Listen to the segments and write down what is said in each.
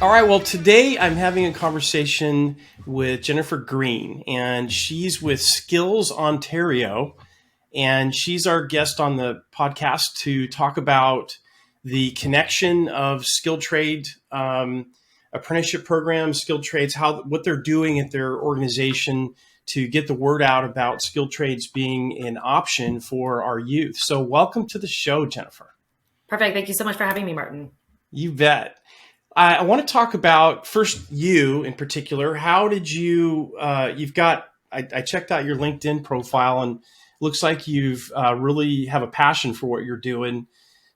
All right, well, today I'm having a conversation with Jennifer Green, and she's with Skills Ontario, and she's our guest on the podcast to talk about the connection of skilled trade apprenticeship programs, skilled trades, what they're doing at their organization to get the word out about skilled trades being an option for our youth. So, welcome to the show, Jennifer. Perfect. Thank you so much for having me, Martin. You bet. I want to talk about first you in particular. How did you? I checked out your LinkedIn profile and looks like you've really have a passion for what you're doing.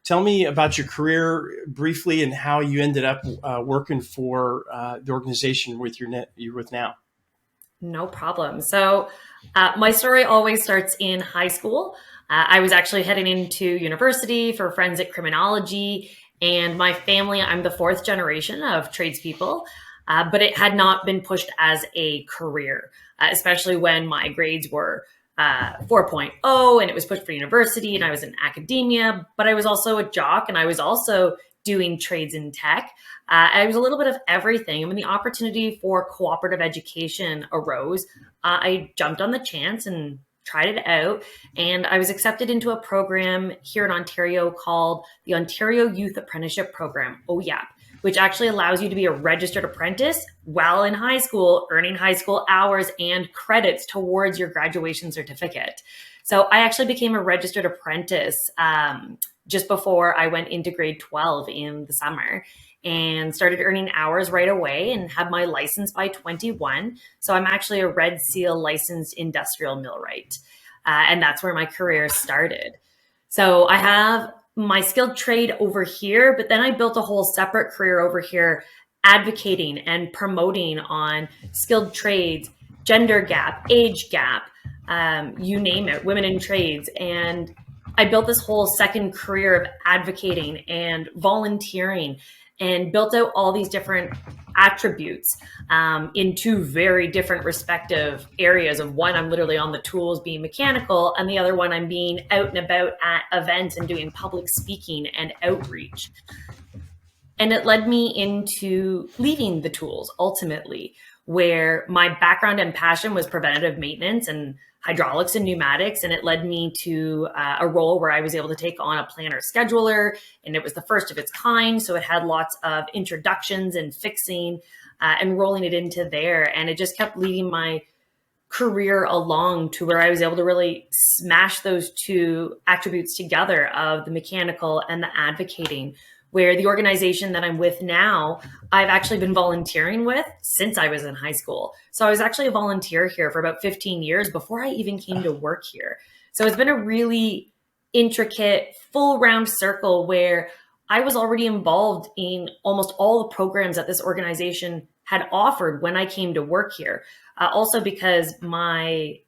Tell me about your career briefly and how you ended up working for the organization you're with now. No problem. So my story always starts in high school. I was actually heading into university for forensic criminology. And my family, I'm the fourth generation of tradespeople, but it had not been pushed as a career, especially when my grades were 4.0 and it was pushed for university and I was in academia, but I was also a jock and I was also doing trades in tech. I was a little bit of everything. And when the opportunity for cooperative education arose, I jumped on the chance and tried it out, and I was accepted into a program here in Ontario called the Ontario Youth Apprenticeship Program, OYAP, which actually allows you to be a registered apprentice while in high school, earning high school hours and credits towards your graduation certificate. So I actually became a registered apprentice just before I went into grade 12 in the summer, and started earning hours right away and had my license by 21. So I'm actually a Red Seal licensed industrial millwright. And that's where my career started. So I have my skilled trade over here, but then I built a whole separate career over here advocating and promoting on skilled trades, gender gap, age gap, you name it, women in trades. And I built this whole second career of advocating and volunteering, and built out all these different attributes in two very different respective areas. Of one, I'm literally on the tools being mechanical, and the other one, I'm being out and about at events and doing public speaking and outreach. And it led me into leaving the tools ultimately, where my background and passion was preventative maintenance and hydraulics and pneumatics. And it led me to a role where I was able to take on a planner scheduler, and it was the first of its kind. So it had lots of introductions and fixing and rolling it into there. And it just kept leading my career along to where I was able to really smash those two attributes together of the mechanical and the advocating, where the organization that I'm with now, I've actually been volunteering with since I was in high school. So I was actually a volunteer here for about 15 years before I even came to work here. So it's been a really intricate, full round circle where I was already involved in almost all the programs that this organization had offered when I came to work here. Also because my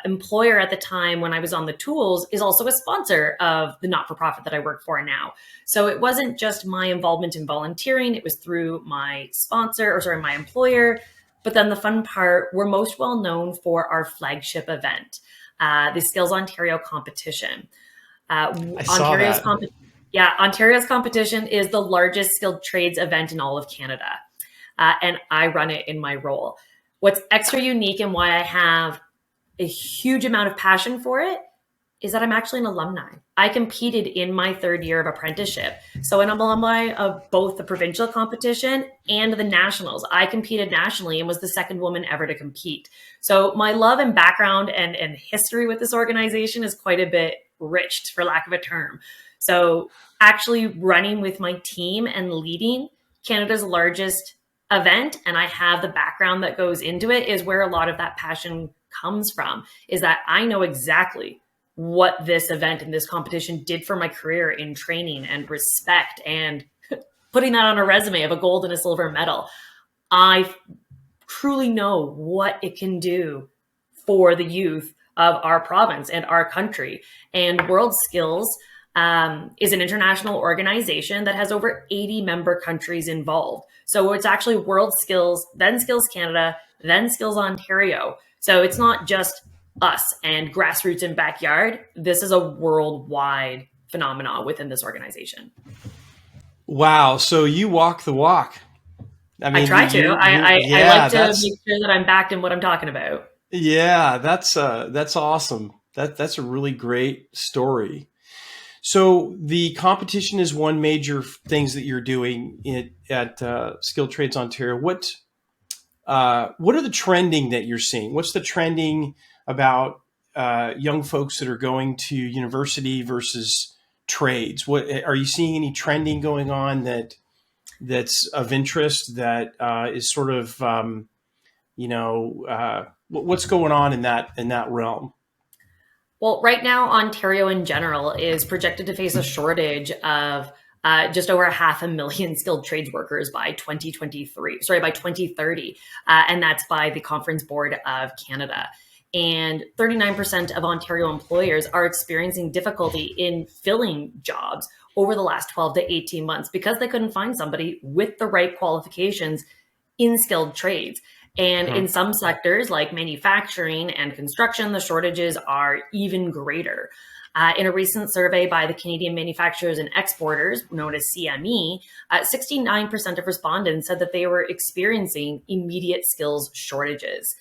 employer at the time when I was on the tools is also a sponsor of the not-for-profit that I work for now. So it wasn't just my involvement in volunteering, it was through my my employer. But then the fun part, we're most well known for our flagship event, the Skills Ontario competition. Ontario's competition is the largest skilled trades event in all of Canada. And I run it in my role. What's extra unique and why I have a huge amount of passion for it is that I'm actually an alumni. I competed in my third year of apprenticeship. So I'm an alumni of both the provincial competition and the nationals. I competed nationally and was the second woman ever to compete. So my love and background and history with this organization is quite a bit rich, for lack of a term. So actually running with my team and leading Canada's largest event, and I have the background that goes into it, is where a lot of that passion comes from, is that I know exactly what this event and this competition did for my career in training and respect and putting that on a resume of a gold and a silver medal. I truly know what it can do for the youth of our province and our country. And World Skills is an international organization that has over 80 member countries involved. So it's actually World Skills, then Skills Canada, then Skills Ontario. So it's not just us and grassroots and backyard. This is a worldwide phenomenon within this organization. Wow. So you walk the walk. I I mean, try to. I yeah, like to make sure that I'm backed in what I'm talking about. that's awesome. That's a really great story. So the competition is one major things that you're doing at Skilled Trades Ontario. What are the trending that you're seeing? What's the trending about young folks that are going to university versus trades? What are you seeing any trending going on that's of interest that is sort of what's going on in that realm? Well, right now, Ontario in general is projected to face a shortage of just over 500,000 skilled trades workers by 2023, sorry, by 2030. And that's by the Conference Board of Canada. And 39% of Ontario employers are experiencing difficulty in filling jobs over the last 12 to 18 months because they couldn't find somebody with the right qualifications in skilled trades. And in some sectors like manufacturing and construction, the shortages are even greater. In a recent survey by the Canadian Manufacturers and Exporters, known as CME, 69% of respondents said that they were experiencing immediate skills shortages.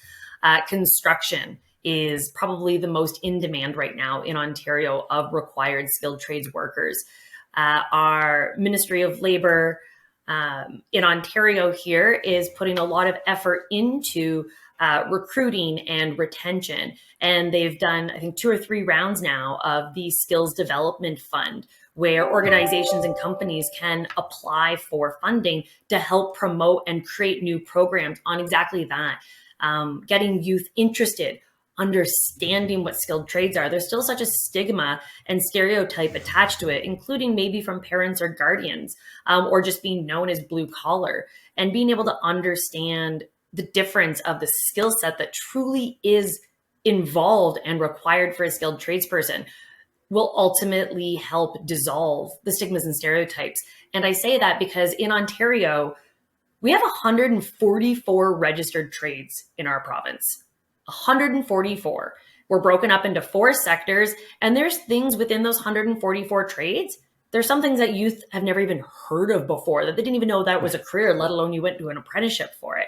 Construction is probably the most in demand right now in Ontario of required skilled trades workers. Our Ministry of Labor in Ontario here is putting a lot of effort into recruiting and retention. And they've done, I think, 2 or 3 rounds now of the Skills Development Fund, where organizations and companies can apply for funding to help promote and create new programs on exactly that. Getting youth interested, understanding what skilled trades are. There's still such a stigma and stereotype attached to it, including maybe from parents or guardians, or just being known as blue collar. And being able to understand the difference of the skill set that truly is involved and required for a skilled tradesperson will ultimately help dissolve the stigmas and stereotypes. And I say that because in Ontario, we have 144 registered trades in our province. 144. We're broken up into 4 sectors, and there's things within those 144 trades. There's some things that youth have never even heard of before, that they didn't even know that was a career, let alone you went to an apprenticeship for it.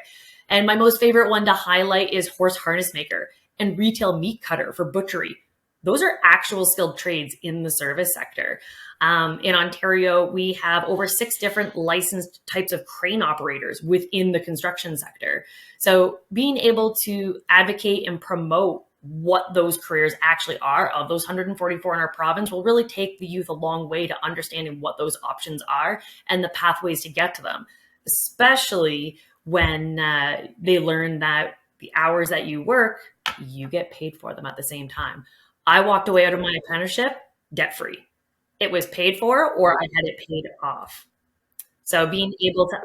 And my most favorite one to highlight is horse harness maker and retail meat cutter for butchery. Those are actual skilled trades in the service sector. In Ontario, we have over 6 different licensed types of crane operators within the construction sector. So being able to advocate and promote what those careers actually are of those 144 in our province will really take the youth a long way to understanding what those options are and the pathways to get to them, especially when they learn that the hours that you work, you get paid for them at the same time. I walked away out of my apprenticeship debt-free. It was paid for, or I had it paid off. So being able to,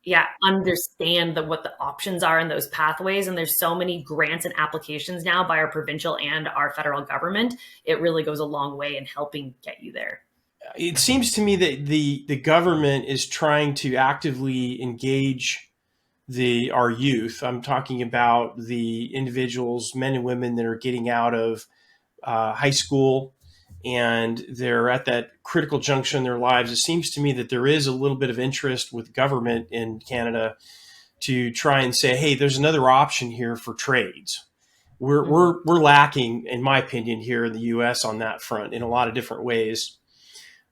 yeah, understand what the options are in those pathways. And there's so many grants and applications now by our provincial and our federal government. It really goes a long way in helping get you there. It seems to me that the government is trying to actively engage our youth. I'm talking about the individuals, men and women that are getting out of high school and they're at that critical junction in their lives. It seems to me that there is a little bit of interest with government in Canada to try and say, hey, there's another option here for trades. We're lacking, in my opinion, here in the U.S. on that front in a lot of different ways.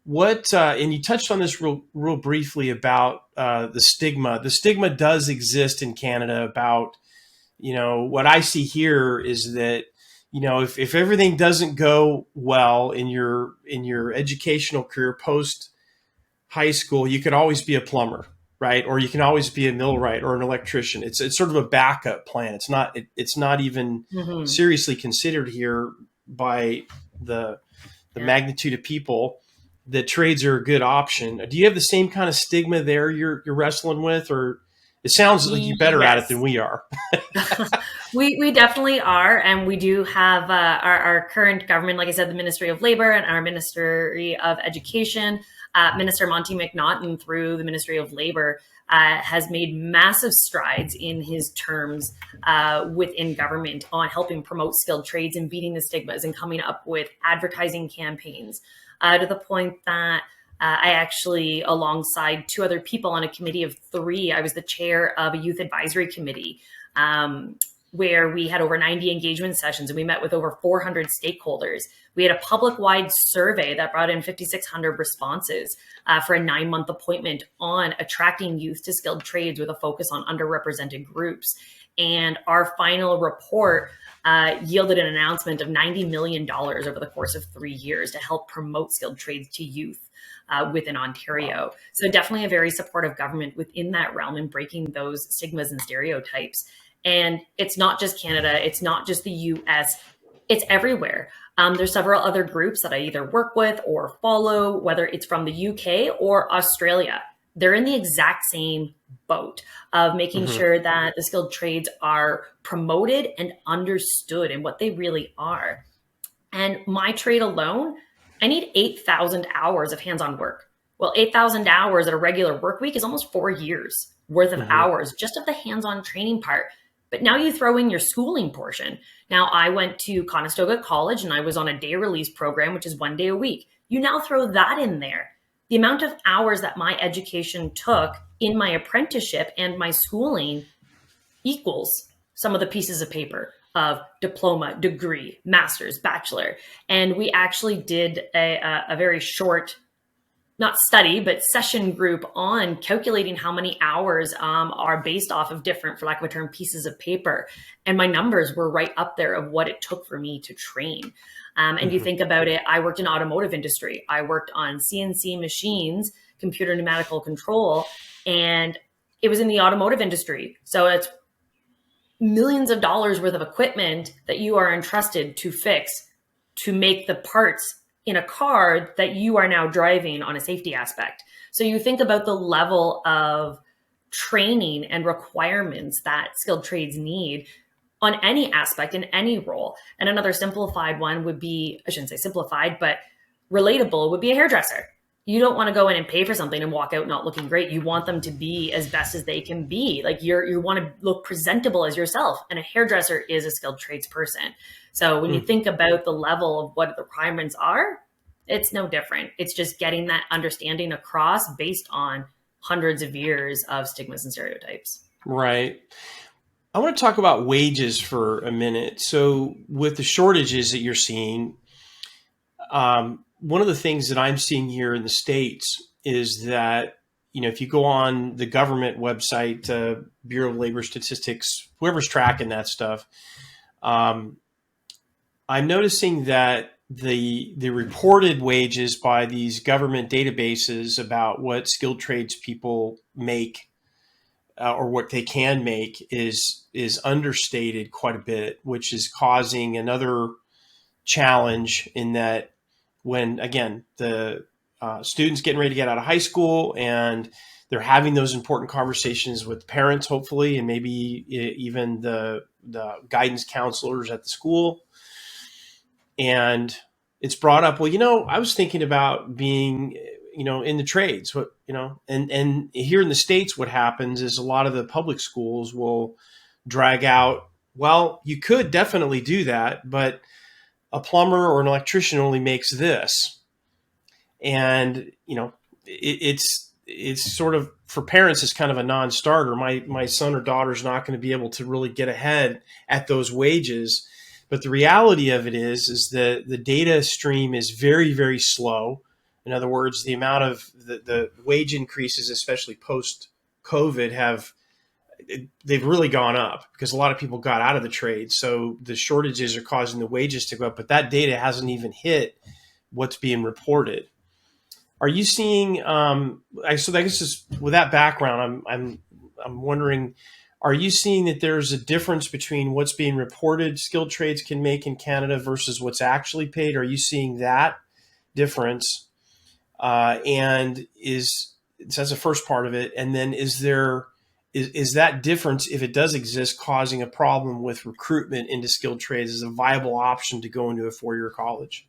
And you touched on this real briefly about the stigma. The stigma does exist in Canada about, what I see here is that, if everything doesn't go well in your educational career post high school, you could always be a plumber, right? Or you can always be a millwright or an electrician. It's sort of a backup plan. It's not even seriously considered here by the magnitude of people that trades are a good option. Do you have the same kind of stigma there you're wrestling with, or it sounds like you're better at it than we are? We definitely are. And we do have our current government, like I said, the Ministry of Labor and our Ministry of Education, Minister Monty McNaughton through the Ministry of Labor has made massive strides in his terms within government on helping promote skilled trades and beating the stigmas and coming up with advertising campaigns to the point that I actually, alongside two other people on a committee of three, I was the chair of a youth advisory committee, where we had over 90 engagement sessions and we met with over 400 stakeholders. We had a public-wide survey that brought in 5,600 responses for a 9-month appointment on attracting youth to skilled trades with a focus on underrepresented groups. And our final report yielded an announcement of $90 million over the course of 3 years to help promote skilled trades to youth within Ontario. Wow. So definitely a very supportive government within that realm and breaking those stigmas and stereotypes. And it's not just Canada, it's not just the US, it's everywhere. There's several other groups that I either work with or follow, whether it's from the UK or Australia. They're in the exact same boat of making sure that the skilled trades are promoted and understood and what they really are. And my trade alone, I need 8,000 hours of hands-on work. Well, 8,000 hours at a regular work week is almost 4 years worth of hours just of the hands-on training part. But now you throw in your schooling portion. Now, I went to Conestoga College and I was on a day release program, which is 1 day a week. You now throw that in there. The amount of hours that my education took in my apprenticeship and my schooling equals some of the pieces of paper of diploma, degree, master's, bachelor. And we actually did a very short, not study, but session group on calculating how many hours are based off of different, for lack of a term, pieces of paper. And my numbers were right up there of what it took for me to train. And you think about it, I worked in automotive industry. I worked on CNC machines, computer pneumatical control, and it was in the automotive industry. So it's millions of dollars worth of equipment that you are entrusted to fix, to make the parts in a car that you are now driving on a safety aspect. So you think about the level of training and requirements that skilled trades need on any aspect in any role. And another simplified one would be, I shouldn't say simplified, but relatable would be a hairdresser. You don't want to go in and pay for something and walk out not looking great. You want them to be as best as they can be. Like you want to look presentable as yourself. And a hairdresser is a skilled trades person. So when you think about the level of what the requirements are, it's no different. It's just getting that understanding across based on hundreds of years of stigmas and stereotypes. Right. I want to talk about wages for a minute. So with the shortages that you're seeing, one of the things that I'm seeing here in the States is that, if you go on the government website, Bureau of Labor Statistics, whoever's tracking that stuff, I'm noticing that the reported wages by these government databases about what skilled trades people make or what they can make is understated quite a bit, which is causing another challenge in that when, again, the students getting ready to get out of high school and they're having those important conversations with parents, hopefully, and maybe even the guidance counselors at the school. And it's brought up, well, I was thinking about being, in the trades, and here in the States, what happens is a lot of the public schools will drag out, well, you could definitely do that, but a plumber or an electrician only makes this. And, it's sort of, for parents, it's kind of a non-starter. My son or daughter's not going to be able to really get ahead at those wages. But the reality of it is that the data stream is very, very slow. In other words, the amount of the wage increases, especially post-COVID, they've really gone up because a lot of people got out of the trade. So the shortages are causing the wages to go up, but that data hasn't even hit what's being reported. Are you seeing? So I guess just with that background, I'm wondering, are you seeing that there's a difference between what's being reported skilled trades can make in Canada versus what's actually paid? Are you seeing that difference? And that's the first part of it. And then is that difference, if it does exist, causing a problem with recruitment into skilled trades as a viable option to go into a 4-year college?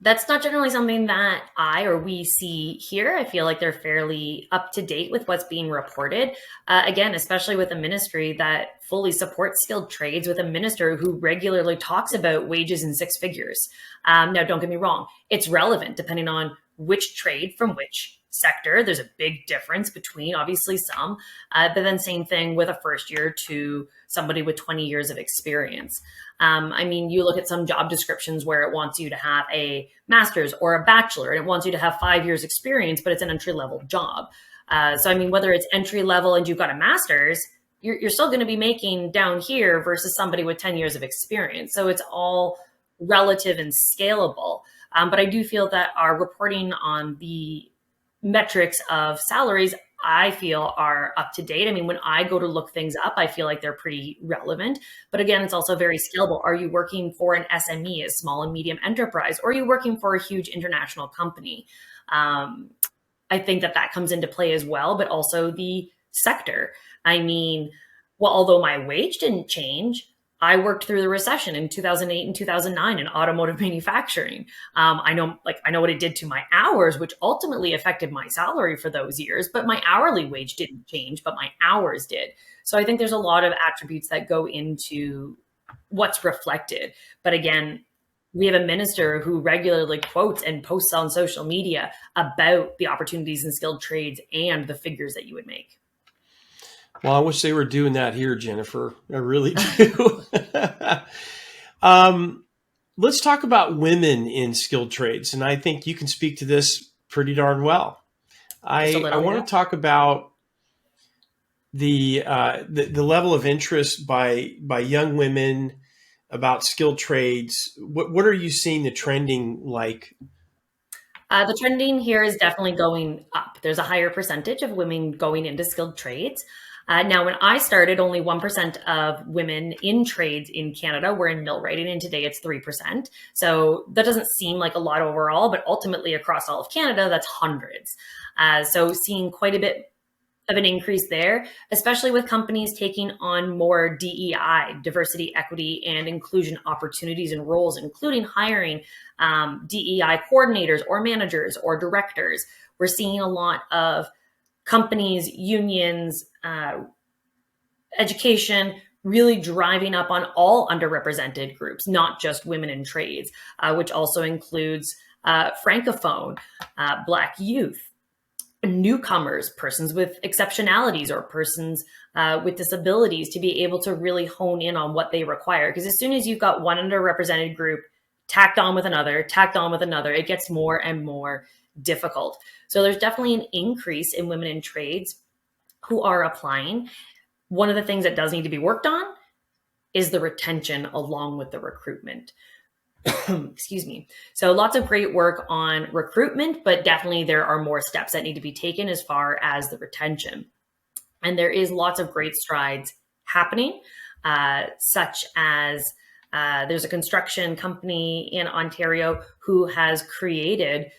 That's not generally something that I or we see here. I feel like they're fairly up to date with what's being reported. Again, especially with a ministry that fully supports skilled trades, with a minister who regularly talks about wages in 6 figures. Now, don't get me wrong. It's relevant depending on which trade from which sector. There's a big difference between obviously some, but then same thing with a first year to somebody with 20 years of experience. I mean, you look at some job descriptions where it wants you to have a master's or a bachelor, and it wants you to have 5 years experience, but it's an entry level job. So, I mean, whether it's entry level and you've got a master's, you're still going to be making down here versus somebody with 10 years of experience. So it's all relative and scalable. But I do feel that our reporting on the metrics of salaries, I feel, are up to date. I mean, when I go to look things up, I feel like they're pretty relevant. But again, it's also very scalable. Are you working for an SME, a small and medium enterprise, or are you working for a huge international company? I think that comes into play as well, but also the sector. I mean, well, although my wage didn't change, I worked through the recession in 2008 and 2009 in automotive manufacturing. I know what it did to my hours, which ultimately affected my salary for those years, but my hourly wage didn't change, but my hours did. So I think there's a lot of attributes that go into what's reflected. But again, we have a minister who regularly quotes and posts on social media about the opportunities in skilled trades and the figures that you would make. Well, I wish they were doing that here, Jennifer. I really do. Let's talk about women in skilled trades. And I think you can speak to this pretty darn well. I want to talk about the level of interest by young women about skilled trades. What are you seeing the trending like? The trending here is definitely going up. There's a higher percentage of women going into skilled trades. Now, when I started, only 1% of women in trades in Canada were in millwrighting, and today it's 3%. So that doesn't seem like a lot overall, but ultimately across all of Canada, that's hundreds. So seeing quite a bit of an increase there, especially with companies taking on more DEI, diversity, equity, and inclusion opportunities and roles, including hiring DEI coordinators or managers or directors. We're seeing a lot of companies, unions, education really driving up on all underrepresented groups, not just women in trades, which also includes Francophone, Black youth, newcomers, persons with exceptionalities, or persons with disabilities, to be able to really hone in on what they require. Because as soon as you've got one underrepresented group tacked on with another, it gets more and more difficult. So there's definitely an increase in women in trades who are applying. One of the things that does need to be worked on is the retention along with the recruitment. Excuse me. So lots of great work on recruitment, but definitely there are more steps that need to be taken as far as the retention. And there is lots of great strides happening, such as there's a construction company in Ontario who has created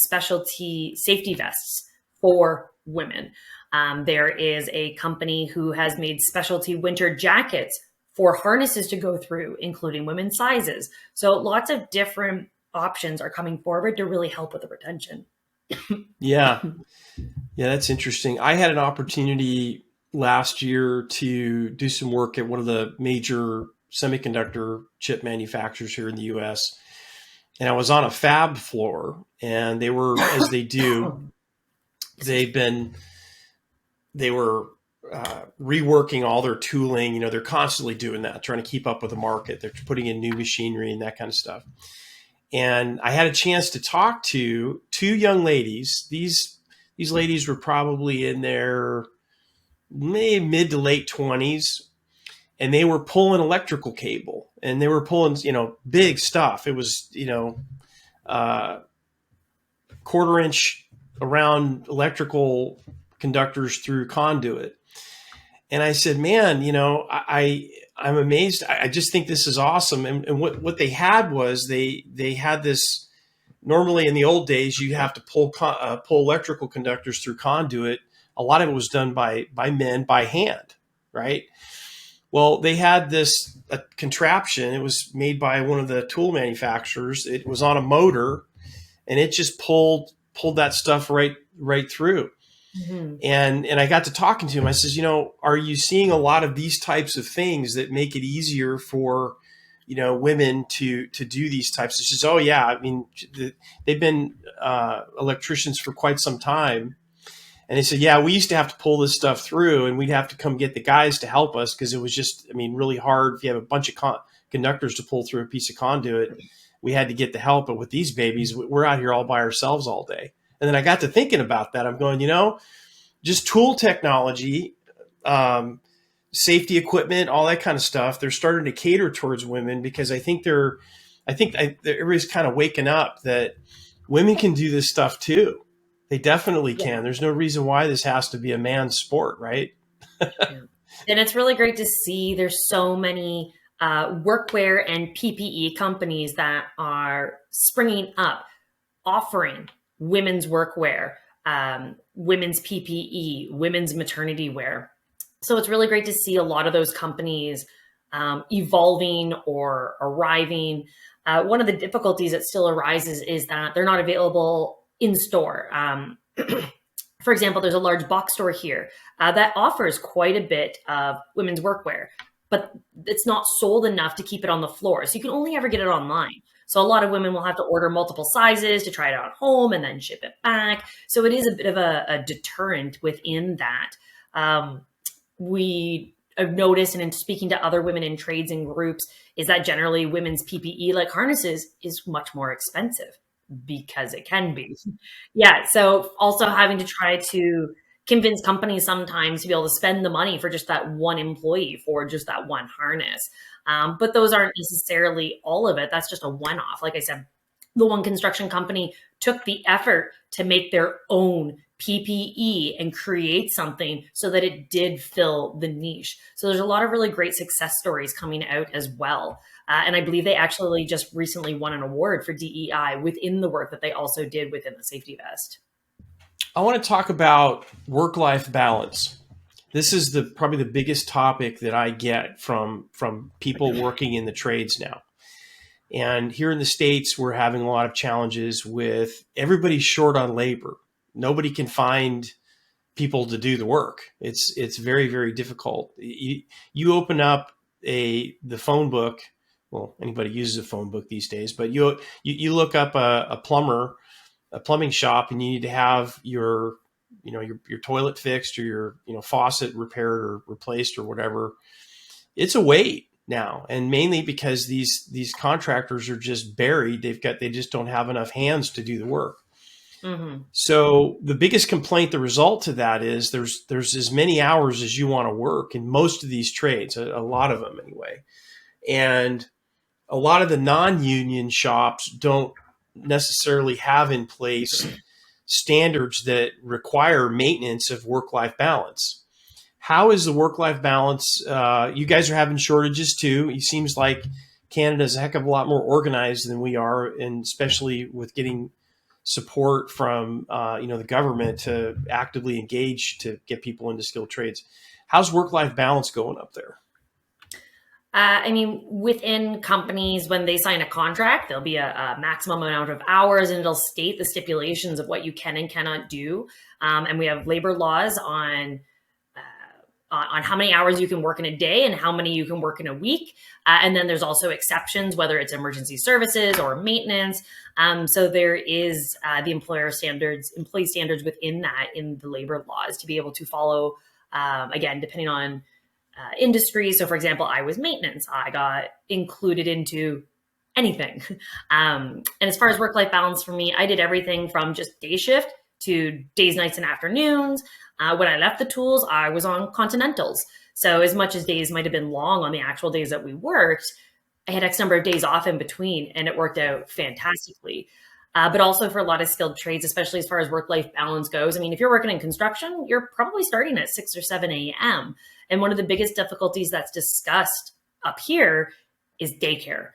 specialty safety vests for women. There is a company who has made specialty winter jackets for harnesses to go through, including women's sizes. So lots of different options are coming forward to really help with the retention. Yeah, that's interesting. I had an opportunity last year to do some work at one of the major semiconductor chip manufacturers here in the US. And I was on a fab floor, and they were, as they do, they were reworking all their tooling. You know, they're constantly doing that, trying to keep up with the market. They're putting in new machinery and that kind of stuff. And I had a chance to talk to two young ladies. These ladies were probably in their mid to late 20s, and they were pulling electrical cable, and they were pulling, big stuff. It was, quarter-inch around electrical conductors through conduit. And I said, man, I'm amazed. I just think this is awesome. And what they had was they had this. Normally in the old days, you have to pull electrical conductors through conduit. A lot of it was done by men by hand, right? Well, they had this contraption. It was made by one of the tool manufacturers. It was on a motor, and it just pulled that stuff right through. Mm-hmm. And I got to talking to him. I says, are you seeing a lot of these types of things that make it easier for women to do these types. It's just, oh yeah, I mean, they've been electricians for quite some time. And they said, yeah, we used to have to pull this stuff through, and we'd have to come get the guys to help us because it was just, I mean, really hard. If you have a bunch of conductors to pull through a piece of conduit, we had to get the help. But with these babies, we're out here all by ourselves all day. And then I got to thinking about that. I'm going, just tool technology, safety equipment, all that kind of stuff. They're starting to cater towards women because I think everybody's kind of waking up that women can do this stuff too. They definitely can. Yeah. There's no reason why this has to be a man's sport, right? Yeah. And it's really great to see there's so many workwear and PPE companies that are springing up, offering women's workwear, women's PPE, women's maternity wear. So it's really great to see a lot of those companies evolving or arriving. One of the difficulties that still arises is that they're not available in store. For example, there's a large box store here that offers quite a bit of women's workwear, but it's not sold enough to keep it on the floor. So you can only ever get it online. So a lot of women will have to order multiple sizes to try it out at home and then ship it back. So it is a bit of a deterrent within that. We have noticed, and in speaking to other women in trades and groups, is that generally women's PPE, like harnesses, is much more expensive because it can be. Yeah. So also having to try to convince companies sometimes to be able to spend the money for just that one employee for just that one harness. But those aren't necessarily all of it. That's just a one-off. Like I said, the one construction company took the effort to make their own PPE and create something so that it did fill the niche. So there's a lot of really great success stories coming out as well. And I believe they actually just recently won an award for DEI within the work that they also did within the safety vest. I want to talk about work-life balance. This is probably the biggest topic that I get from people working in the trades now. And here in the States, we're having a lot of challenges with everybody's short on labor. Nobody can find people to do the work. It's very, very difficult. You open up the phone book. Well, anybody uses a phone book these days, but you look up a plumbing shop, and you need to have your toilet fixed or your faucet repaired or replaced or whatever. It's a wait now, and mainly because these contractors are just buried. They just don't have enough hands to do the work. Mm-hmm. So the biggest complaint, the result to that is there's as many hours as you want to work in most of these trades, a lot of them anyway. And a lot of the non-union shops don't necessarily have in place standards that require maintenance of work-life balance. How is the work-life balance? You guys are having shortages too. It seems like Canada's a heck of a lot more organized than we are, and especially with getting support from the government to actively engage to get people into skilled trades. How's work-life balance going up there? Within companies, when they sign a contract, there'll be a maximum amount of hours, and it'll state the stipulations of what you can and cannot do. And we have labor laws on how many hours you can work in a day and how many you can work in a week. And then there's also exceptions, whether it's emergency services or maintenance. So there is the employee standards within that in the labor laws to be able to follow, again, depending on industry. So for example, I was maintenance. I got included into anything. And as far as work-life balance for me, I did everything from just day shift to days, nights, and afternoons. When I left the tools, I was on continentals. So as much as days might have been long on the actual days that we worked, I had X number of days off in between, and it worked out fantastically. But also for a lot of skilled trades, especially as far as work-life balance goes. If you're working in construction, you're probably starting at 6 or 7 a.m. And one of the biggest difficulties that's discussed up here is daycare,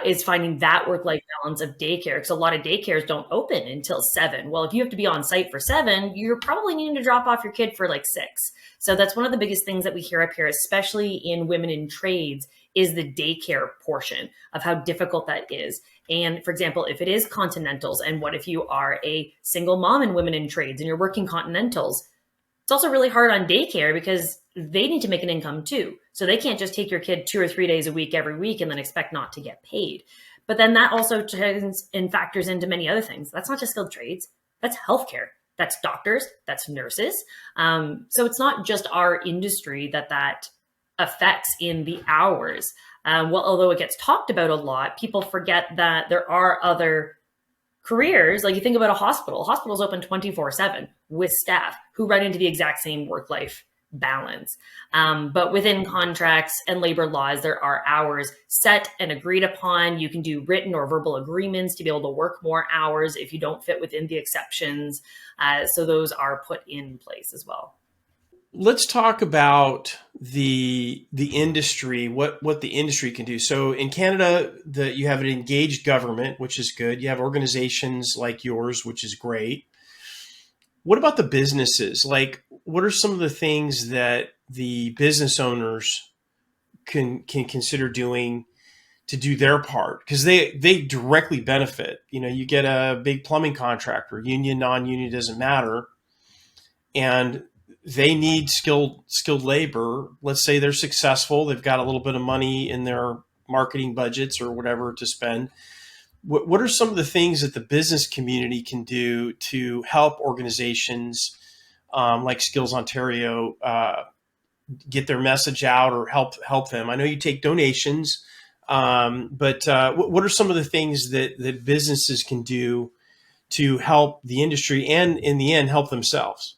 is finding that work-life balance of daycare, because a lot of daycares don't open until 7. Well, if you have to be on site for 7, you're probably needing to drop off your kid for like 6. So that's one of the biggest things that we hear up here, especially in women in trades, is the daycare portion of how difficult that is. And for example, if it is continentals, and what if you are a single mom in women in trades and you're working continentals, it's also really hard on daycare because they need to make an income too. So they can't just take your kid 2 or 3 days a week every week and then expect not to get paid. But then that also turns and factors into many other things. That's not just skilled trades. That's healthcare. That's doctors. That's nurses. So it's not just our industry that affects in the hours. Well, although it gets talked about a lot, people forget that there are other careers. Like you think about a hospital. Hospitals open 24/7 with staff who run into the exact same work-life balance. But within contracts and labor laws, there are hours set and agreed upon. You can do written or verbal agreements to be able to work more hours if you don't fit within the exceptions. So those are put in place as well. Let's talk about the industry, what the industry can do. So in Canada, you have an engaged government, which is good. You have organizations like yours, which is great. What about the businesses? Like, what are some of the things that the business owners can consider doing to do their part? Because they directly benefit. You know, you get a big plumbing contractor, union, non-union, doesn't matter, and they need skilled labor. Let's say they're successful, they've got a little bit of money in their marketing budgets or whatever to spend. What are some of the things that the business community can do to help organizations like Skills Ontario get their message out or help them? I know you take donations, but what are some of the things that businesses can do to help the industry and in the end help themselves?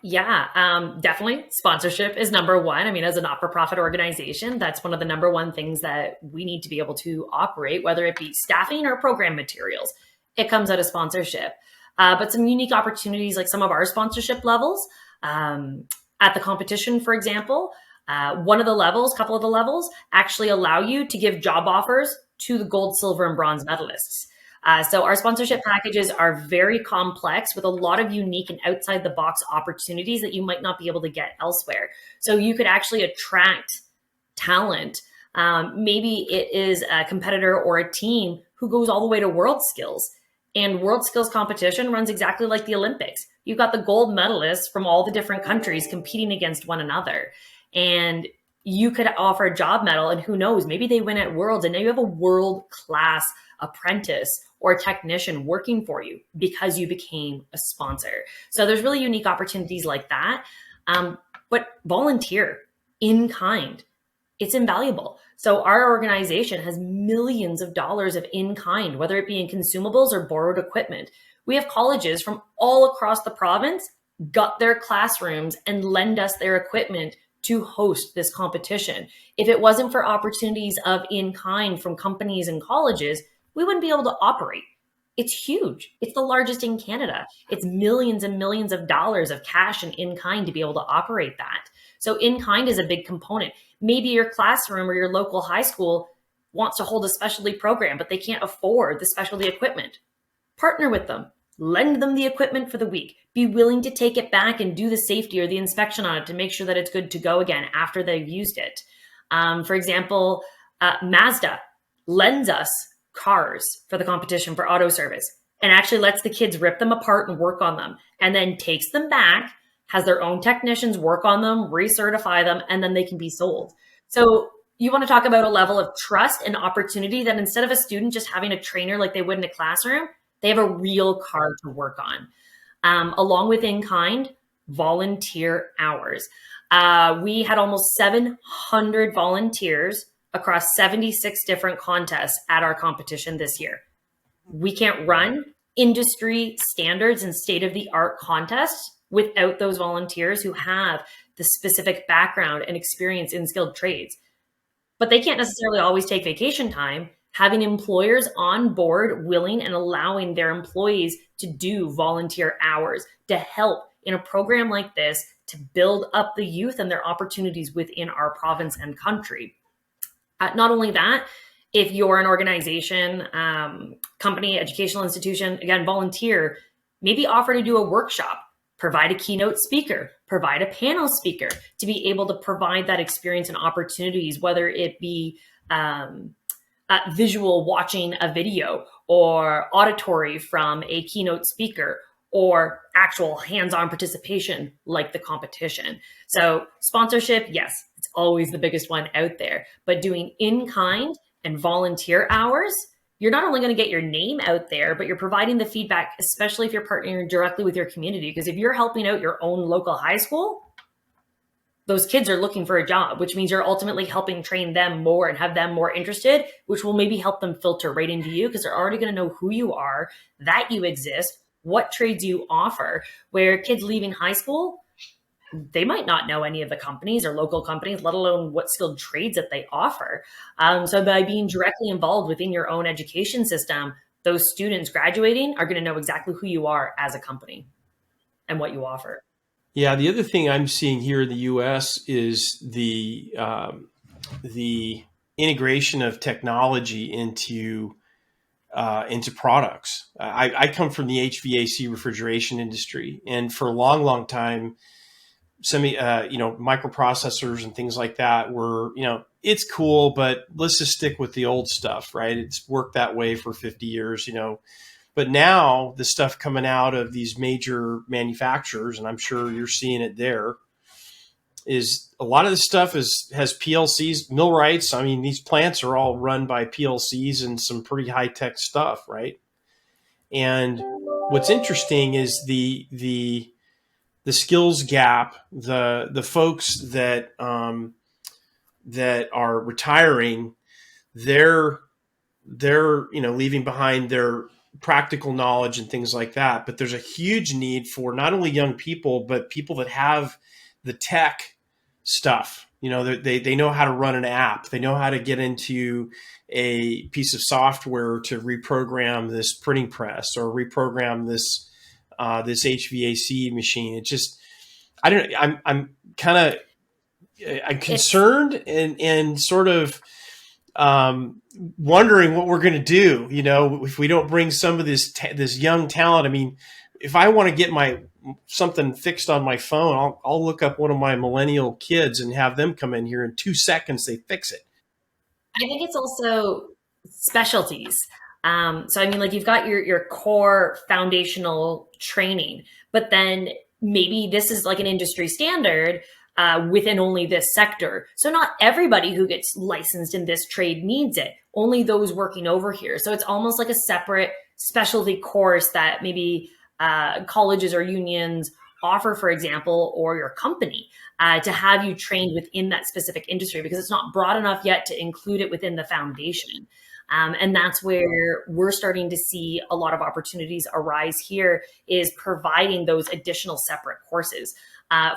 Yeah, definitely. Sponsorship is number one. I mean, as a not-for-profit organization, that's one of the number one things that we need to be able to operate, whether it be staffing or program materials. It comes out of sponsorship. But some unique opportunities, like some of our sponsorship levels at the competition, for example, one of the levels, couple of the levels, actually allow you to give job offers to the gold, silver, and bronze medalists. So our sponsorship packages are very complex with a lot of unique and outside the box opportunities that you might not be able to get elsewhere. So you could actually attract talent. Maybe it is a competitor or a team who goes all the way to World Skills. And World Skills competition runs exactly like the Olympics. You've got the gold medalists from all the different countries competing against one another. And you could offer a job medal, and who knows, maybe they win at Worlds, and now you have a world-class apprentice or technician working for you because you became a sponsor. So there's really unique opportunities like that. But volunteer in kind, it's invaluable. So our organization has millions of dollars of in kind, whether it be in consumables or borrowed equipment. We have colleges from all across the province gut their classrooms and lend us their equipment to host this competition. If it wasn't for opportunities of in kind from companies and colleges, we wouldn't be able to operate. It's huge. It's the largest in Canada. It's millions and millions of dollars of cash and in kind to be able to operate that. So in kind is a big component. Maybe your classroom or your local high school wants to hold a specialty program, but they can't afford the specialty equipment. Partner with them. Lend them the equipment for the week. Be willing to take it back and do the safety or the inspection on it to make sure that it's good to go again after they've used it. For example, Mazda lends us cars for the competition for auto service and actually lets the kids rip them apart and work on them and then takes them back, has their own technicians work on them, recertify them, and then they can be sold. So you want to talk about a level of trust and opportunity that instead of a student just having a trainer like they would in a classroom, they have a real car to work on. Along with in-kind, volunteer hours. We had almost 700 volunteers across 76 different contests at our competition this year. We can't run industry standards and state-of-the-art contests without those volunteers who have the specific background and experience in skilled trades. But they can't necessarily always take vacation time. Having employers on board willing and allowing their employees to do volunteer hours to help in a program like this to build up the youth and their opportunities within our province and country. Not only that, if you're an organization, company, educational institution, again, volunteer, maybe offer to do a workshop, provide a keynote speaker, provide a panel speaker to be able to provide that experience and opportunities, whether it be visual watching a video or auditory from a keynote speaker or actual hands-on participation like the competition. So sponsorship, yes, it's always the biggest one out there, but doing in-kind and volunteer hours, you're not only going to get your name out there, but you're providing the feedback, especially if you're partnering directly with your community. Because if you're helping out your own local high school, those kids are looking for a job, which means you're ultimately helping train them more and have them more interested, which will maybe help them filter right into you because they're already going to know who you are, that you exist, what trades you offer. Where kids leaving high school, they might not know any of the companies or local companies, let alone what skilled trades that they offer. So by being directly involved within your own education system, those students graduating are going to know exactly who you are as a company and what you offer. Yeah, the other thing I'm seeing here in the U.S. is the integration of technology into products. I come from the HVAC refrigeration industry, and for a long, long time, microprocessors and things like that were, it's cool, but let's just stick with the old stuff, right? It's worked that way for 50 years, But now the stuff coming out of these major manufacturers, and I'm sure you're seeing it there, is a lot of the stuff has PLCs, Millwrights. I mean, these plants are all run by PLCs and some pretty high tech stuff, right? And what's interesting is the skills gap, the folks that that are retiring, they're leaving behind their practical knowledge and things like that. But there's a huge need for not only young people, but people that have the tech stuff. They know how to run an app. They know how to get into a piece of software to reprogram this printing press or reprogram this HVAC machine. It just, I don't know. I'm concerned and sort of wondering what we're going to do, if we don't bring some of this young talent. I mean, if I want to get something fixed on my phone, I'll look up one of my millennial kids and have them come in here in 2 seconds. They fix it. I think it's also specialties. So I mean, like you've got your core foundational training, but then maybe this is like an industry standard within only this sector. So not everybody who gets licensed in this trade needs it. Only those working over here. So it's almost like a separate specialty course that maybe colleges or unions offer, for example, or your company to have you trained within that specific industry, because it's not broad enough yet to include it within the foundation. And that's where we're starting to see a lot of opportunities arise here, is providing those additional separate courses.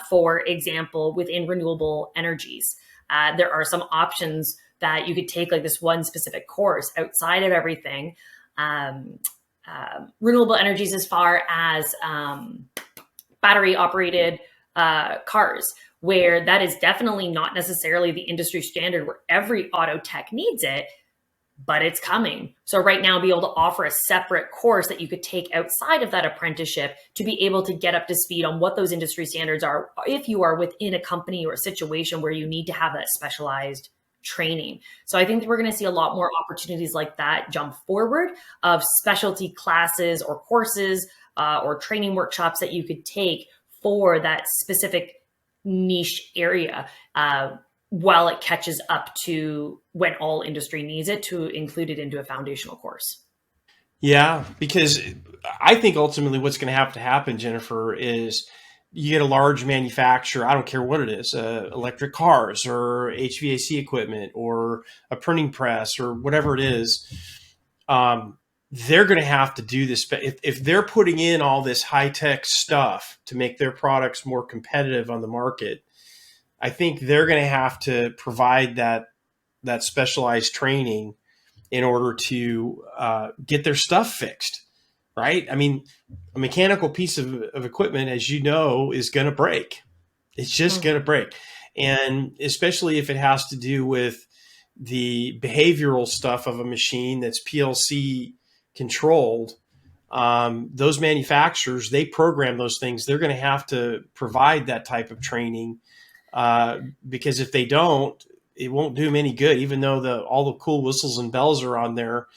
For example, within renewable energies, there are some options that you could take, like this one specific course outside of everything. Renewable energies as far as battery operated cars, where that is definitely not necessarily the industry standard where every auto tech needs it, but it's coming. So right now, be able to offer a separate course that you could take outside of that apprenticeship to be able to get up to speed on what those industry standards are if you are within a company or a situation where you need to have that specialized training. So I think that we're going to see a lot more opportunities like that jump forward, of specialty classes or courses or training workshops that you could take for that specific niche area while it catches up to when all industry needs it, to include it into a foundational course. Yeah, because I think ultimately what's going to have to happen, Jennifer, is you get a large manufacturer, I don't care what it is, electric cars or HVAC equipment or a printing press or whatever it is. They're going to have to do this. If they're putting in all this high-tech stuff to make their products more competitive on the market, I think they're going to have to provide that specialized training in order to get their stuff fixed, right? I mean, a mechanical piece of equipment, as you know, is going to break. It's just going to break. And especially if it has to do with the behavioral stuff of a machine that's PLC controlled, those manufacturers, they program those things. They're going to have to provide that type of training because if they don't, it won't do them any good. Even though all the cool whistles and bells are on there,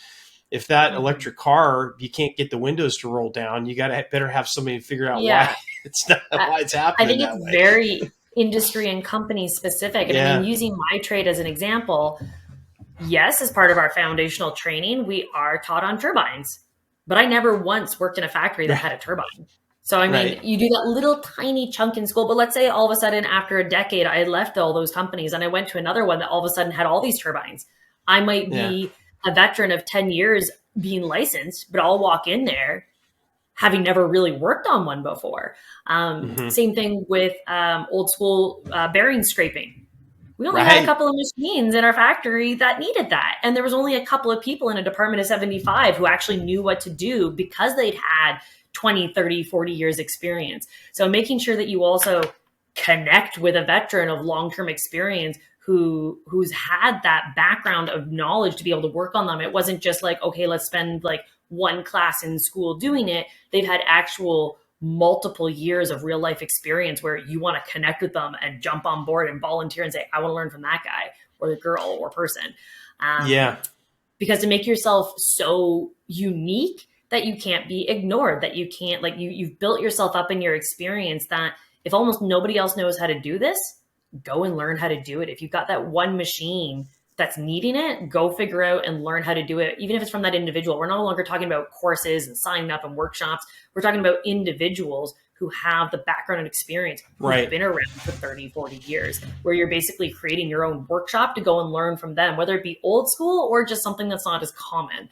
if that Mhm. electric car, you can't get the windows to roll down, you better have somebody to figure out why Yeah. it's not, I, why it's I happening think it's that way. very industry and company specific. And I mean, Yeah. using my trade as an example, yes, as part of our foundational training, we are taught on turbines, but I never once worked in a factory that had a turbine. So, I mean, Right. you do that little tiny chunk in school, but let's say all of a sudden after a decade, I had left all those companies and I went to another one that all of a sudden had all these turbines. I might Yeah. be a veteran of 10 years being licensed, but I'll walk in there having never really worked on one before. Hmm. Same thing with old school bearing scraping. We only had a Right. couple of machines in our factory that needed that. And there was only a couple of people in a department of 75 who actually knew what to do because they'd had 20, 30, 40 years experience. So making sure that you also connect with a veteran of long-term experience who's had that background of knowledge to be able to work on them. It wasn't just like, okay, let's spend like one class in school doing it. They've had actual multiple years of real life experience where you want to connect with them and jump on board and volunteer and say, I want to learn from that guy or the girl or person. Yeah. Because to make yourself so unique that you can't be ignored, that you can't, like, you've built yourself up in your experience that if almost nobody else knows how to do this, go and learn how to do it. If you've got that one machine that's needing it, go figure out and learn how to do it, even if it's from that individual. We're no longer talking about courses and signing up and workshops. We're talking about individuals who have the background and experience, who've Right. been around for 30, 40 years, where you're basically creating your own workshop to go and learn from them, whether it be old school or just something that's not as common,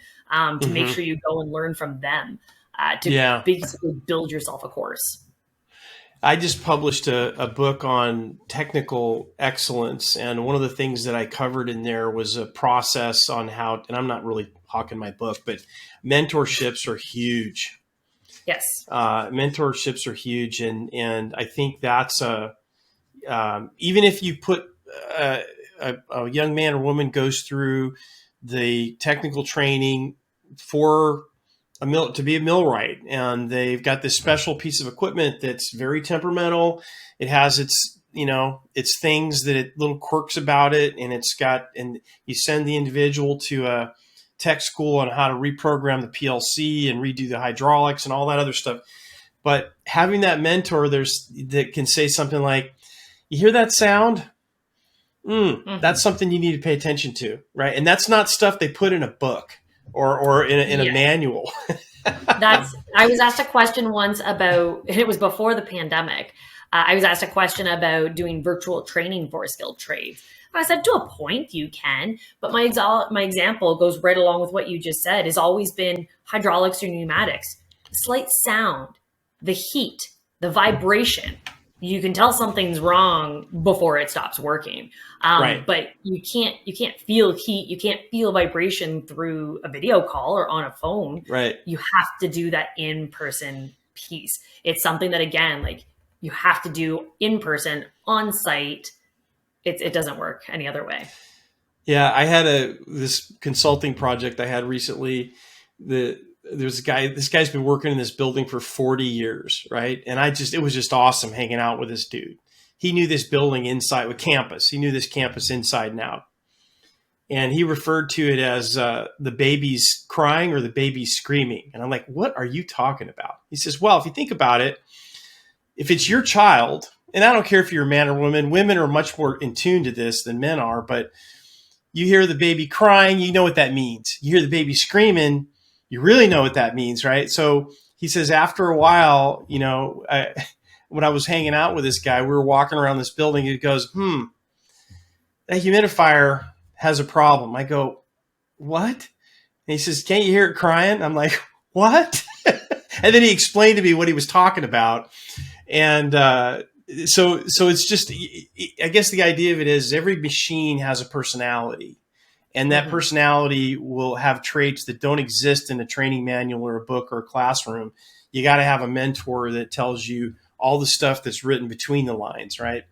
to make Hmm. sure you go and learn from them, to Yeah. basically build yourself a course. I just published a book on technical excellence, and one of the things that I covered in there was a process on how, and I'm not really hawking my book, but mentorships are huge. Yes. Mentorships are huge, and I think that's even if you put uh, a young man or woman goes through the technical training for to be a millwright, and they've got this special piece of equipment that's very temperamental. It has its its things that little quirks about it, and you send the individual to a tech school on how to reprogram the PLC and redo the hydraulics and all that other stuff. But having that mentor that can say something like, "You hear that sound? Mm-hmm. That's something you need to pay attention to," right? And that's not stuff they put in a book or in a Yeah. manual. I was asked a question once about, and it was before the pandemic. I was asked a question about doing virtual training for skilled trades. And I said, to a point, you can, but my example goes right along with what you just said. Has always been hydraulics or pneumatics. The slight sound, the heat, the vibration. You can tell something's wrong before it stops working. Right. But you can't feel heat, you can't feel vibration through a video call or on a phone. Right. You have to do that in-person piece. It's something that, again, like, you have to do in person, on site. It doesn't work any other way. Yeah, I had this consulting project I had recently. There's a guy. This guy's been working in this building for 40 years, right? And it was just awesome hanging out with this dude. He knew this building inside with campus. He knew this campus inside and out. And he referred to it as the baby's crying or the baby's screaming. And I'm like, what are you talking about? He says, well, if you think about it, if it's your child, and I don't care if you're a man or women are much more in tune to this than men are, but you hear the baby crying, you know what that means. You hear the baby screaming, you really know what that means, right? So he says, after a while, when I was hanging out with this guy, we were walking around this building. He goes, that humidifier has a problem. I go, what? And he says, can't you hear it crying? I'm like, what? And then he explained to me what he was talking about. And so it's just, I guess the idea of it is every machine has a personality, and that personality will have traits that don't exist in a training manual or a book or a classroom. You got to have a mentor that tells you all the stuff that's written between the lines, right?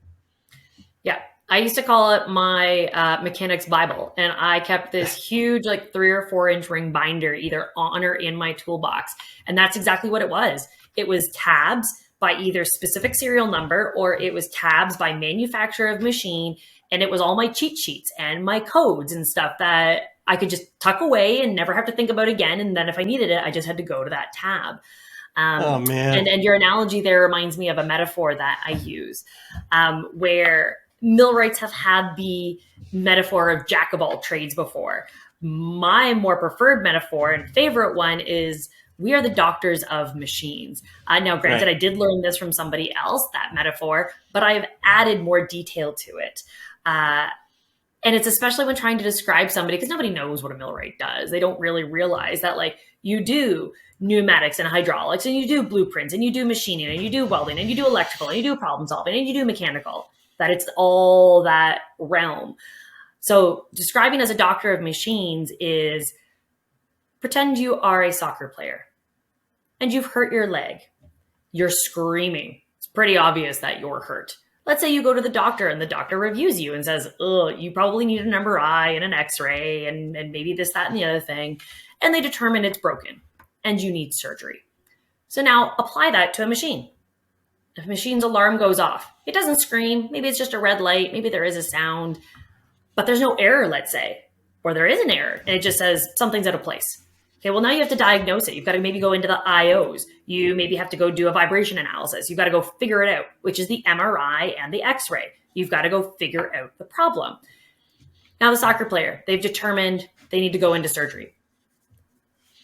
Yeah. I used to call it my mechanic's Bible. And I kept this huge, like 3 or 4 inch ring binder either on or in my toolbox. And that's exactly what it was. It was tabs by either specific serial number, or it was tabs by manufacturer of machine. And it was all my cheat sheets and my codes and stuff that I could just tuck away and never have to think about it again. And then if I needed it, I just had to go to that tab. Oh man. And your analogy there reminds me of a metaphor that I use, where millwrights have had the metaphor of jack of all trades before. My more preferred metaphor and favorite one is we are the doctors of machines. Now, granted, Right. I did learn this from somebody else, that metaphor, but I've added more detail to it. And it's especially when trying to describe somebody, because nobody knows what a millwright does. They don't really realize that, like, you do pneumatics and hydraulics, and you do blueprints, and you do machining, and you do welding, and you do electrical, and you do problem solving, and you do mechanical. That it's all that realm. So describing as a doctor of machines is pretend you are a soccer player and you've hurt your leg. You're screaming. It's pretty obvious that you're hurt. Let's say you go to the doctor and the doctor reviews you and says, oh, you probably need an MRI and an x-ray and maybe this, that, and the other thing. And they determine it's broken and you need surgery. So now apply that to a machine. If a machine's alarm goes off, it doesn't scream. Maybe it's just a red light. Maybe there is a sound, but there's no error, let's say, or there is an error and it just says something's out of place. Okay, well, now you have to diagnose it. You've got to maybe go into the IOs. You maybe have to go do a vibration analysis. You've got to go figure it out, which is the MRI and the x-ray. You've got to go figure out the problem. Now, the soccer player, they've determined they need to go into surgery.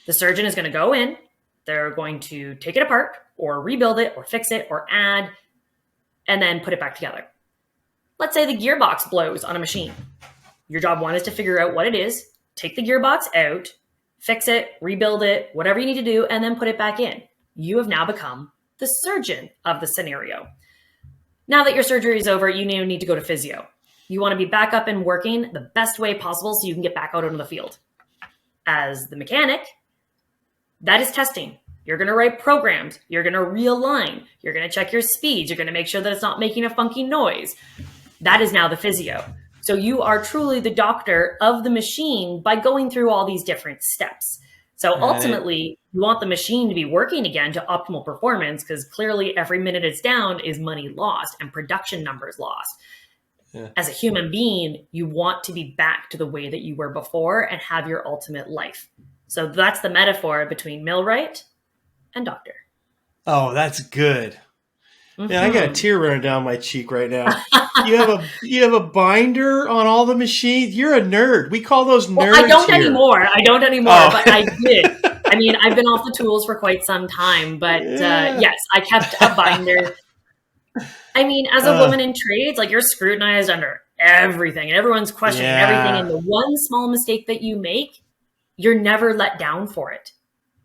The surgeon is going to go in. They're going to take it apart or rebuild it or fix it or add and then put it back together. Let's say the gearbox blows on a machine. Your job one is to figure out what it is, take the gearbox out, fix it, rebuild it, whatever you need to do, and then put it back in. You have now become the surgeon of the scenario. Now that your surgery is over, you need to go to physio. You want to be back up and working the best way possible so you can get back out onto the field. As the mechanic, that is testing. You're going to write programs. You're going to realign. You're going to check your speeds. You're going to make sure that it's not making a funky noise. That is now the physio. So you are truly the doctor of the machine by going through all these different steps. So ultimately, you want the machine to be working again to optimal performance because clearly every minute it's down is money lost and production numbers lost. Yeah. As a human being, you want to be back to the way that you were before and have your ultimate life. So that's the metaphor between millwright and doctor. Oh, that's good. Yeah, I got a tear running down my cheek right now. You have a binder on all the machines. You're a nerd. We call those nerds. Well, I don't anymore, but I did. I mean, I've been off the tools for quite some time, but yes, I kept a binder. I mean, as a woman in trades, like you're scrutinized under everything and everyone's questioning everything. And the one small mistake that you make, you're never let down for it.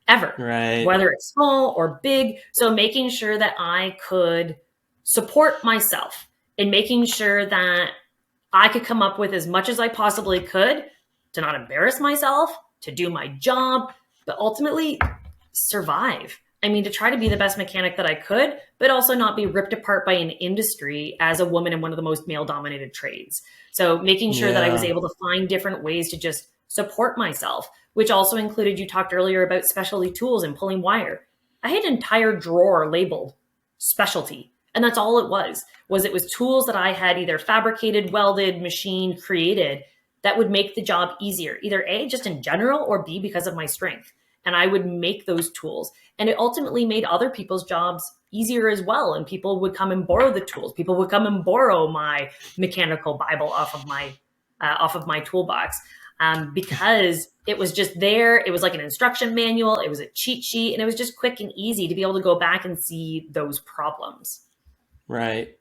Ever, right? Whether it's small or big. So making sure that I could support myself and making sure that I could come up with as much as I possibly could to not embarrass myself, to do my job, but ultimately survive. I mean, to try to be the best mechanic that I could, but also not be ripped apart by an industry as a woman in one of the most male-dominated trades. So making sure that I was able to find different ways to just support myself, which also included, you talked earlier about specialty tools and pulling wire. I had an entire drawer labeled specialty. And that's all it was tools that I had either fabricated, welded, machined, created that would make the job easier, either A, just in general, or B, because of my strength. And I would make those tools. And it ultimately made other people's jobs easier as well. And people would come and borrow the tools. People would come and borrow my mechanical Bible off of my toolbox. Because it was just there. It was like an instruction manual. It was a cheat sheet, and it was just quick and easy to be able to go back and see those problems. Right.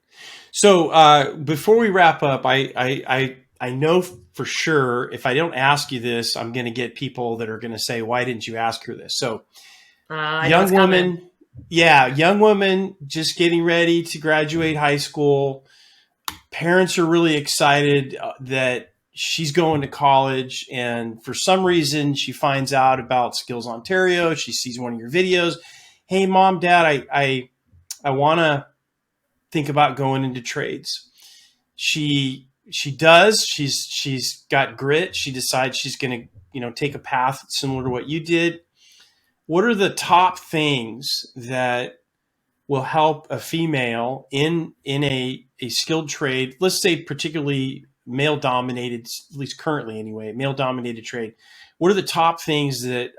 So before we wrap up, I know for sure if I don't ask you this, I'm going to get people that are going to say, "Why didn't you ask her this?" So, young woman, just getting ready to graduate high school. Parents are really excited that she's going to college, and for some reason she finds out about Skills Ontario. She sees one of your videos. Hey, Mom, Dad, I want to think about going into trades. She does. She's got grit. She decides she's going to take a path similar to what you did. What are the top things that will help a female in a skilled trade? Let's say particularly male dominated, at least currently anyway, male dominated trade. What are the top things that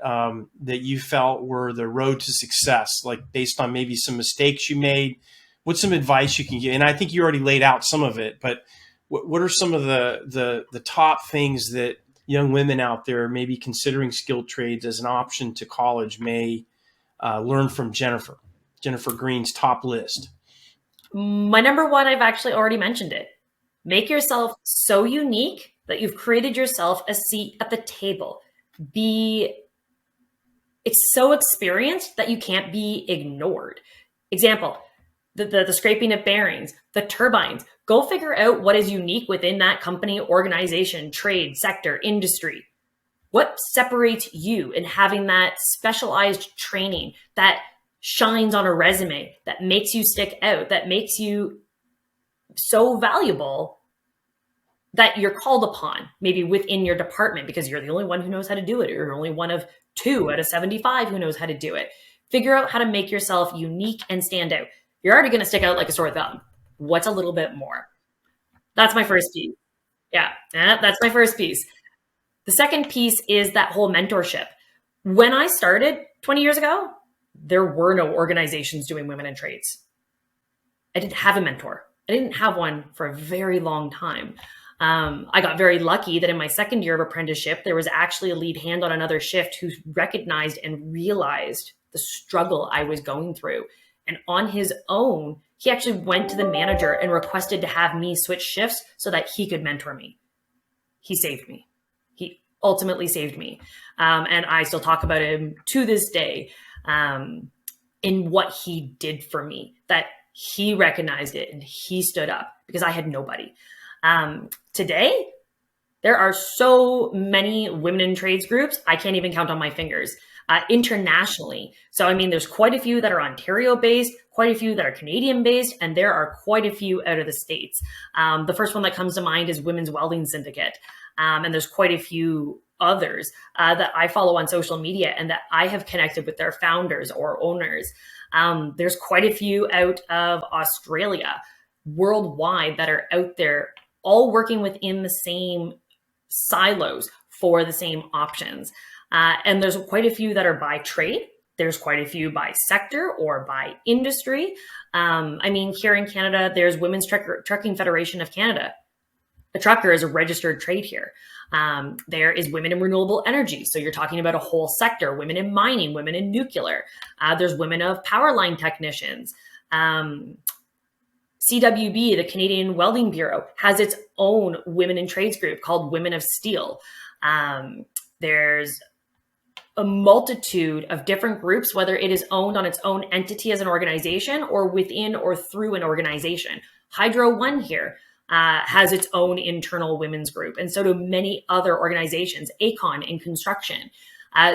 that you felt were the road to success, like based on maybe some mistakes you made? What's some advice you can give? And I think you already laid out some of it, but what are some of the top things that young women out there maybe considering skilled trades as an option to college may learn from Jennifer Green's top list? My number one, I've actually already mentioned it. Make yourself so unique that you've created yourself a seat at the table. It's so experienced that you can't be ignored. Example, the scraping of bearings, the turbines. Go figure out what is unique within that company, organization, trade, sector, industry. What separates you in having that specialized training that shines on a resume, that makes you stick out, that makes you so valuable that you're called upon, maybe within your department, because you're the only one who knows how to do it, or you're only one of 2 out of 75 who knows how to do it. Figure out how to make yourself unique and stand out. You're already going to stick out like a sore thumb. What's a little bit more? That's my first piece. Yeah, that's my first piece. The second piece is that whole mentorship. When I started 20 years ago, there were no organizations doing women in trades. I didn't have a mentor. I didn't have one for a very long time. I got very lucky that in my second year of apprenticeship, there was actually a lead hand on another shift who recognized and realized the struggle I was going through. And on his own, he actually went to the manager and requested to have me switch shifts so that he could mentor me. He saved me. He ultimately saved me. And I still talk about him to this day in what he did for me, that he recognized it and he stood up because I had nobody. Today, there are so many women in trades groups, I can't even count on my fingers. Internationally. So, I mean, there's quite a few that are Ontario-based, quite a few that are Canadian-based, and there are quite a few out of the States. The first one that comes to mind is Women's Welding Syndicate. And there's quite a few others that I follow on social media and that I have connected with their founders or owners. There's quite a few out of Australia, worldwide, that are out there all working within the same silos for the same options. And there's quite a few that are by trade. There's quite a few by sector or by industry. I mean, here in Canada, there's Women's Trucking Federation of Canada. A trucker is a registered trade here. There is women in renewable energy. So you're talking about a whole sector, women in mining, women in nuclear. There's women of power line technicians. CWB, the Canadian Welding Bureau, has its own women in trades group called Women of Steel. There's a multitude of different groups, whether it is owned on its own entity as an organization or within or through an organization. Hydro One here has its own internal women's group, and so do many other organizations, Acon in construction.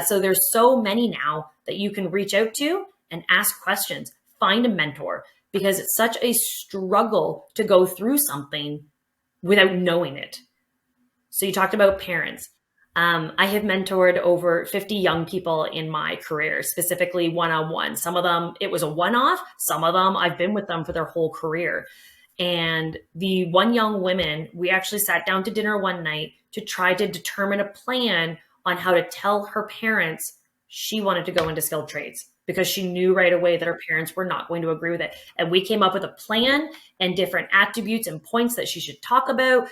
So there's so many now that you can reach out to and ask questions, find a mentor, because it's such a struggle to go through something without knowing it. So you talked about parents. I have mentored over 50 young people in my career, specifically one-on-one. Some of them, it was a one-off. Some of them, I've been with them for their whole career. And the one young woman, we actually sat down to dinner one night to try to determine a plan on how to tell her parents she wanted to go into skilled trades, because she knew right away that her parents were not going to agree with it. And we came up with a plan and different attributes and points that she should talk about.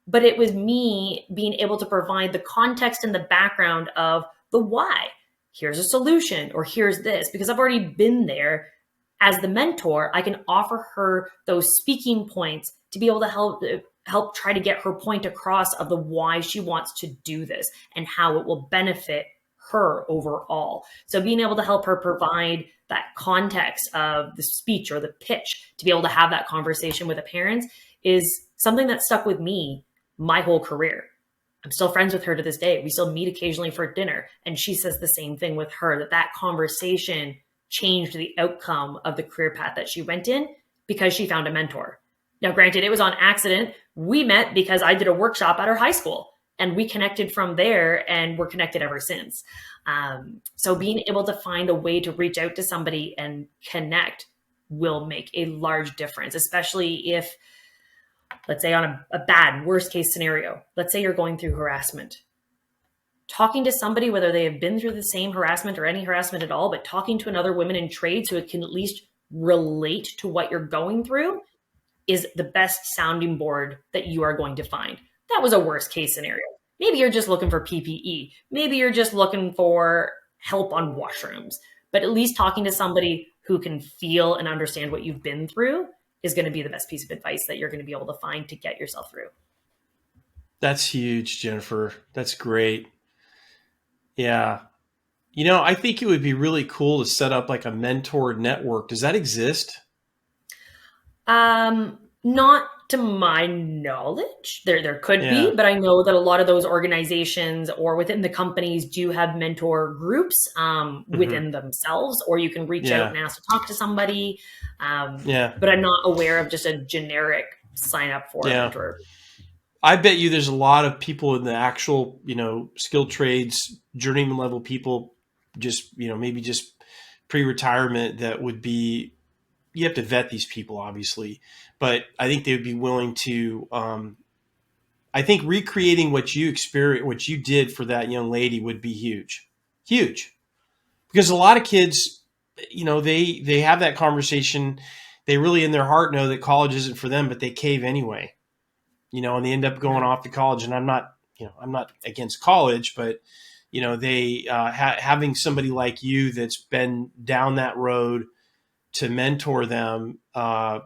But it was me being able to provide the context and the background of the why. Here's a solution, or here's this, because I've already been there. As the mentor, I can offer her those speaking points to be able to help try to get her point across of the why she wants to do this and how it will benefit her overall. So being able to help her provide that context of the speech or the pitch to be able to have that conversation with the parents is something that stuck with me my whole career. I'm still friends with her to this day. We still meet occasionally for dinner. And she says the same thing with her, that conversation changed the outcome of the career path that she went in because she found a mentor. Now, granted, it was on accident. We met because I did a workshop at her high school and we connected from there, and we're connected ever since. So being able to find a way to reach out to somebody and connect will make a large difference, especially if let's say on a bad worst case scenario, let's say you're going through harassment. Talking to somebody, whether they have been through the same harassment or any harassment at all, but talking to another woman in trades who can at least relate to what you're going through is the best sounding board that you are going to find. That was a worst case scenario. Maybe you're just looking for PPE. Maybe you're just looking for help on washrooms. But at least talking to somebody who can feel and understand what you've been through is going to be the best piece of advice that you're going to be able to find to get yourself through. That's huge, Jennifer. That's great. Yeah. You know, I think it would be really cool to set up like a mentor network. Does that exist? Not to my knowledge. There could be, but I know that a lot of those organizations or within the companies do have mentor groups within themselves, or you can reach out and ask to talk to somebody. But I'm not aware of just a generic sign up for a mentor. I bet you there's a lot of people in the actual, you know, skilled trades, journeyman level people, just, you know, maybe just pre-retirement that would be, you have to vet these people, obviously, but I think they would be willing to, I think recreating what you experienced, what you did for that young lady would be huge, huge. Because a lot of kids, you know, they have that conversation. They really in their heart know that college isn't for them, but they cave anyway. You know, and they end up going off to college. And I'm not against college, but, you know, they having somebody like you that's been down that road to mentor them, to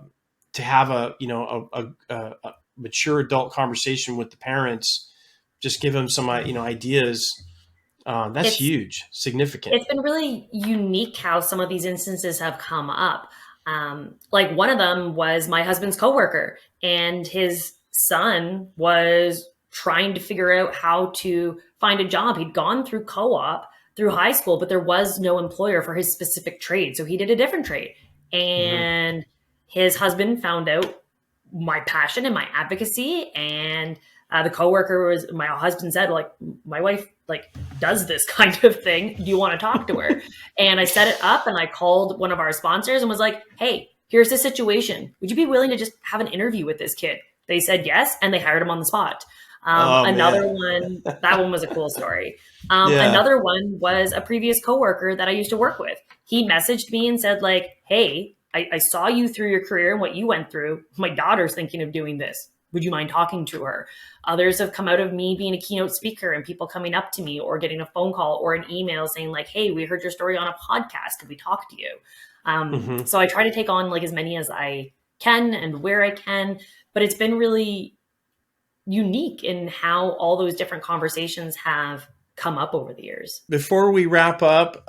have a mature adult conversation with the parents, just give them some, ideas. That's huge, significant. It's been really unique how some of these instances have come up. Like one of them was my husband's coworker, and his son was trying to figure out how to find a job. He'd gone through co-op through high school, but there was no employer for his specific trade. So he did a different trade. And his husband found out my passion and my advocacy. And the coworker was, my husband said, like, my wife does this kind of thing. Do you want to talk to her? And I set it up and I called one of our sponsors and was like, hey, here's the situation. Would you be willing to just have an interview with this kid? They said yes, and they hired him on the spot. Another one, that one was a cool story. Another one was a previous coworker that I used to work with. He messaged me and said, like, hey, I saw you through your career and what you went through. My daughter's thinking of doing this. Would you mind talking to her? Others have come out of me being a keynote speaker and people coming up to me or getting a phone call or an email saying like, hey, we heard your story on a podcast. Could we talk to you? So I try to take on like as many as I can and where I can, but it's been really unique in how all those different conversations have come up over the years. Before we wrap up,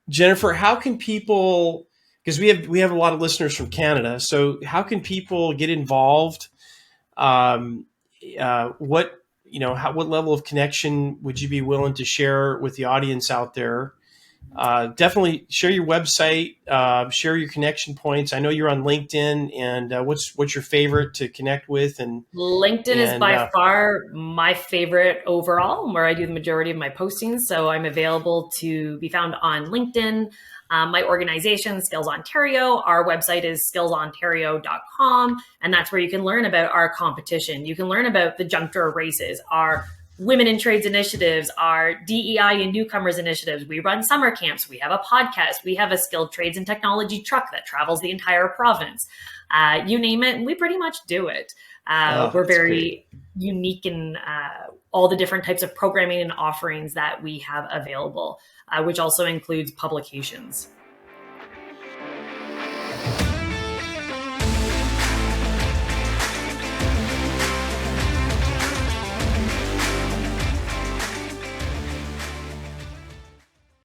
Jennifer, how can people, because we have a lot of listeners from Canada, so how can people get involved? What level of connection would you be willing to share with the audience out there? Definitely share your website, share your connection points. I know you're on LinkedIn, and what's your favorite to connect with? And LinkedIn is by far my favorite overall, where I do the majority of my postings. So I'm available to be found on LinkedIn. My organization, Skills Ontario, our website is skillsontario.com, and that's where you can learn about our competition. You can learn about the junk drawer races, our Women in Trades initiatives, our DEI and newcomers initiatives. We run summer camps. We have a podcast. We have a skilled trades and technology truck that travels the entire province. You name it, and we pretty much do it. We're very unique in all the different types of programming and offerings that we have available, which also includes publications.